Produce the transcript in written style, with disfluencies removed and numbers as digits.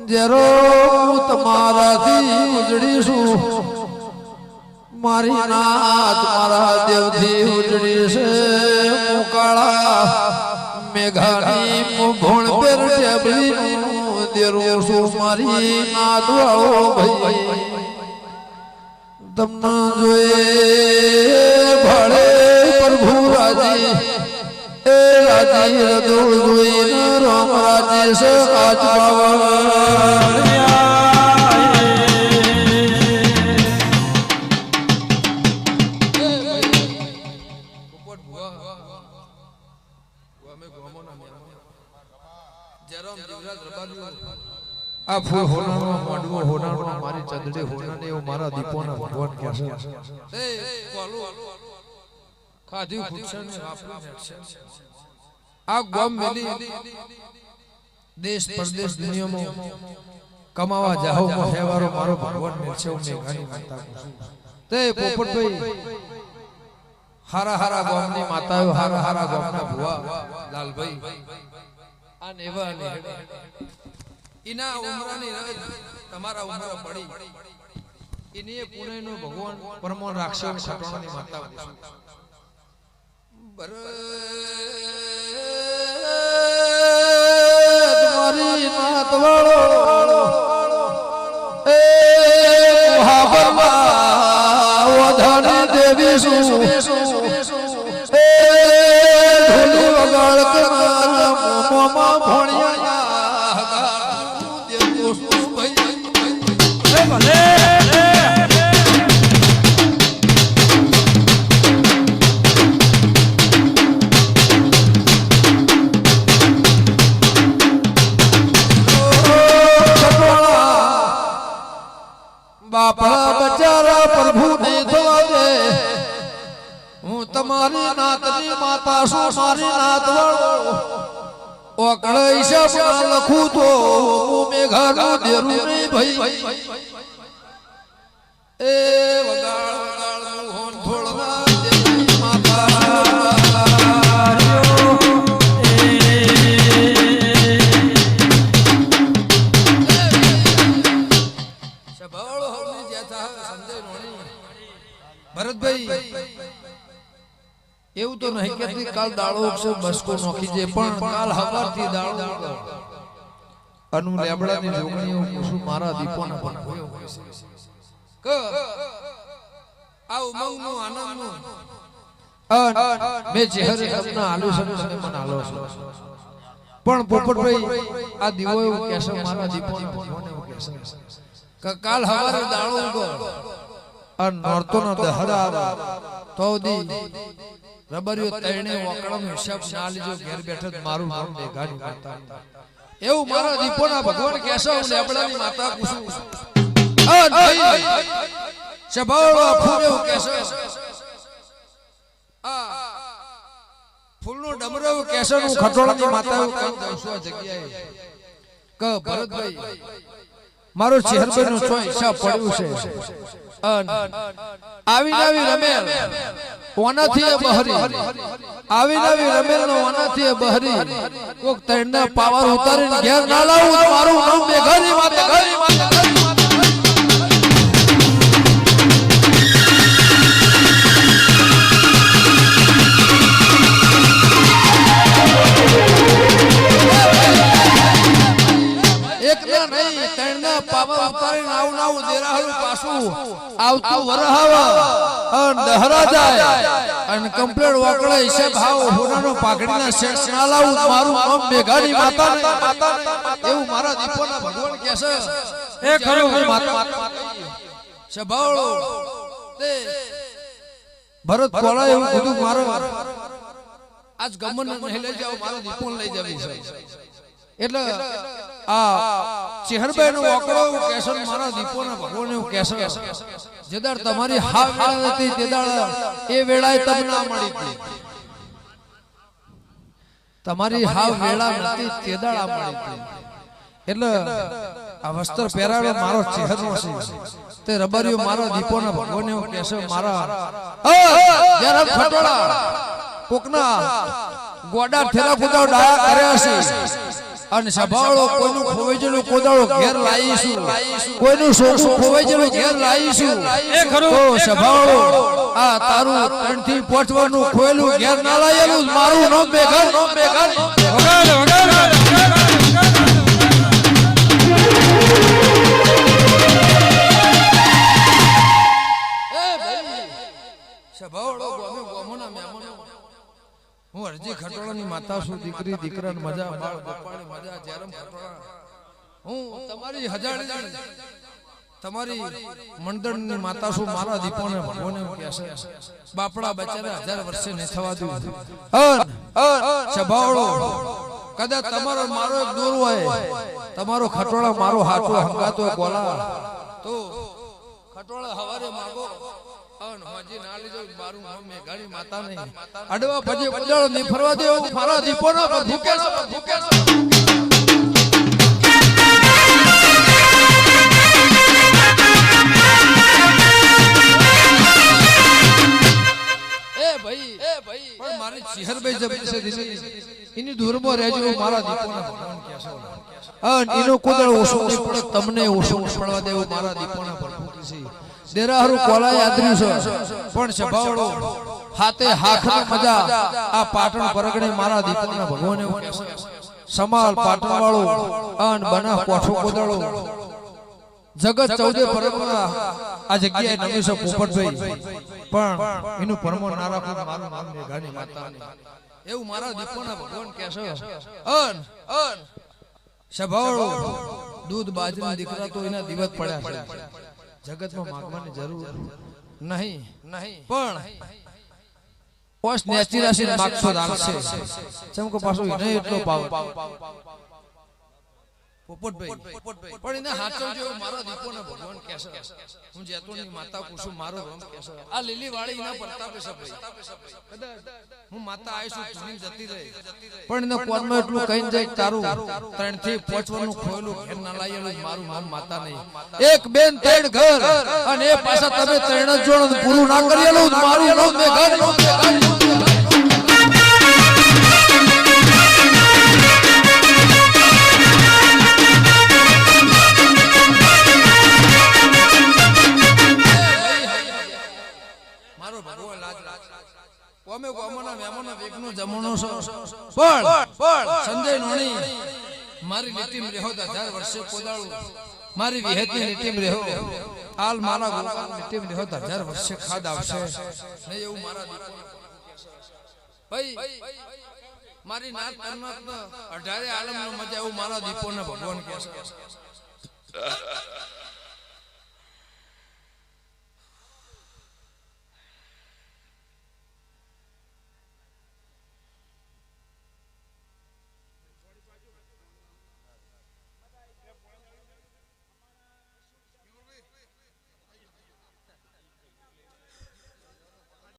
zero તમારાથી ઉજળીશું મારી નાત મારા દેવથી ઉજળી છે મુકાળા મેઘાની ભોણ પેર ટેબલીનું દેરું છું મારી નાત વાળો ભાઈ તમને જોયે ભળે પ્રભુ રાજી એ રાજી રદો જોઈને રામ રાજી છે આજ આ ફૂલ હોનાનો માંડવો હોનાનો મારી ચંદડે હોનાને એવો મારા દીપોના ભગવાન કહે છે એ કોલો ખાધી ફૂટશે ને આ ગોમ મેલી દેશ પરદેશ દુનિયામાં કમાવા જાહો હેવારો મારો ભગવાન મેલશે હું મેઘાની માતા તે પોપટભાઈ હારા હારા ગોમની માતાઓ હારા હારા ગોમના ભુવા લાલભાઈ આ નેવા ને ઇના ઉમરાની રજ તમારા ઉમરા પડી ઇને પુણેનો ભગવાન પરમોણ રાખશે ખટોણાની માતા તમારી નાત વાળો એ કુહાબરમાં વધાની દેવી શું એ ઢોલી વગાડ કરના મોમાં ભણ્યા બાપા બચારા પ્રભુ ને થવા દે હું તમારી નાતની માતા છું મારી નાત વાળો ઓકળ હિસાબ લખું તો હું મેઘાનો દેરું નહીં ભાઈ એ વગાડ વગાડ હોન થોડના દેવી માતા ભરતભાઈ એવું તો નહીં કે કાલ દાળો છે બસકો નોખી જે પણ કાલ હવારથી દાળો અનુ લેબડાની જોગણીઓ પૂછું મારા દીપોના પણ હોયો હોય છે ક આ ઉમંગનું આનંદનું મે ચહેરે તમને આલુ છે મને મન આલો છે પણ પોપટભાઈ આ દીવો એવું કહેશે મારા દીપોના ભગવાન એવું કહેશે કે કાલ હવારે દાળો ઉગો આ નોરતોનો દહડા તો દી રબરિયો તૈણે વકડમ હિસાબ ના લીજો ઘેર બેઠો મારું નામ મેઘાની માતા એવું મારા દીપોના ભગવાન કહેશો હું લેબડાની માતા પૂછું આ ભાઈ સભાળો ફૂલ એવું કહેશો આ ફૂલનો ડમરો એવું કહેશો હું ખટોળાની માતા એવું કામ દઉં છું આ જગ્યાએ ક ભરતભાઈ મારો ચહેરભાઈ નો છો હિસાબ પડ્યું છે આવી નવી રમેલ ઓનાથી બહરી આવી નવી રમેલ નો ઓનાથી બહરી કોક તણના પાવર ઉતારીને ઘેર ના લાવું મારું નામ મેઘાની માતા એકલા નહીં તણના પાવર ઉતારીને આવું દેરાહલું પાછું આવતું વરહાવા અને દહરા જાય અને કમ્પ્લેટ વાકડા હિસાબ ભાવ હોનાનો પાઘડીના શેષ ના લાવું મારું નામ મેઘાની માતા એવું મારા દીપોના ભગવાન કહેશે એ ખરું માતા સભાળો તે ભરત કોળા એવું કીધું મારો આજ ગમન નહીં લઈ જાવ મારો દીપોન લઈ જવી છે એટલે આ ચહેરભાઈ નો વાકડો એવું કહેશે મારા દીપોના ભગવાન એવું કહેશે જેદાર તમારી હાવ વેળા હતી તેદાર એ વેળાએ તમને ના મળી હતી તમારી હાવ વેળા નથી તેદાર આ મળી હતી એટલે આ વસ્ત્ર પહેરાવે મારો ચહેરો છે તે રબરિયો મારા દીપોના ભગવાન એવું કહેશે મારા જરા ખટોળા કોકના ગોડા ઠેલા કુદાવ ડાયા કર્યા છે અને સભાળો કોઈનું ખોવાઈ ગયેલું કોદાળો ઘેર લાવીશું કોઈનું સોખું ખોવાઈ ગયેલું ઘેર લાવીશું એ ખરું તો સભાળો આ તારું 3 થી 5 વર્ષનું ખોયેલું ઘેર ના લાયેલું મારું નામ બેઘર વગાડ સભાળો ગમે ગમોના મહેમાનો હું અરજી ખટોળાની માતા છું દીકરી દીકરાને મજા બાળ ગોપાળી મજા જેરમ ખટોળા હું તમારી હજાળી તમારી મંડળની માતા છું મારા દીપોને ભગવાને કહેશે બાપડા બચારા 1000 વર્ષે ન થવા દઉં સભાળો કદાચ તમારો મારો એક દોર હોય તમારો ખટોળા મારો હાથો હંગાતો ગોલા તો ખટોળા હવારે માગો અડવા પછી કોદાળો ની ફરવા દેવો મારા દીપોના પર ભૂકે એ ભાઈ પણ મારી ચિહરભાઈ જબરી છે દીદી એની દૂરમાં રહેજો મારા દીપોના ભગવાન કહેશો અને એનો કોદાળો ઓછો પડે તમને ઓછો પડવા દેવો મારા દીપોના પર ભૂકી છે દેરાહરુ કોલા યાદરી છે પણ સભાળો હાથે હાખની મજા આ પાટણ પરગણે મારા દીપોના ભગવાન એવું કહે સમાલ પાટણ વાળો અન બના કોઠો કોદાળો જગત 14 પરગણા આ જગ્યાએ નમી છે પોપટભાઈ પણ એનું પરમો ના રાખો મારું નામ મેઘાની માતા એવું મારા દીપોના ભગવાન કહે છે અન સભાળો દૂધ બાજરી દીકરા તો એના દિવસ પડ્યા છે જગતમાં માંગવાની જરૂર નહીં પણ પોસ્ટ નેચી રાશિ માગશો રાખશે ચમકો પાછો એને એટલો પાવર પોપટભાઈ પણ એને હાચવજો મારા દીપોને ભગવાન કહેશે હું જેતોની માતા કુસુમ મારો રમ કહેશે આ લીલી વાળી એના પ્રતાપે છે ભાઈ કદાચ હું માતા આવીશું જૂની જતી રહે પણ એને કોનમાં એટલું કહીને જાય તારું 3 થી 5 વર્ષનું ખોયેલું ઘેર ના લાયેલું મારું નામ માતા નહીં એક બેન 3 ઘર અને એ પાછા તમે 3 જ જોડો પૂરું ના કરેલું મારું નામ મેઘર સંજય નોણી મારી લીટીમ રહેો 1000 વર્ષે કોદાળું મારી વિહેતની લીટીમ રહેો આલ મારા ગોપાલ લીટીમ રહેો 1000 વર્ષે ખાદ આવશે નહીં એવું મારા ભાઈ મારી નાત પરમાત્મા 18 આલમનો મજા એવું મારા દીપોને ભગવાન કહે છે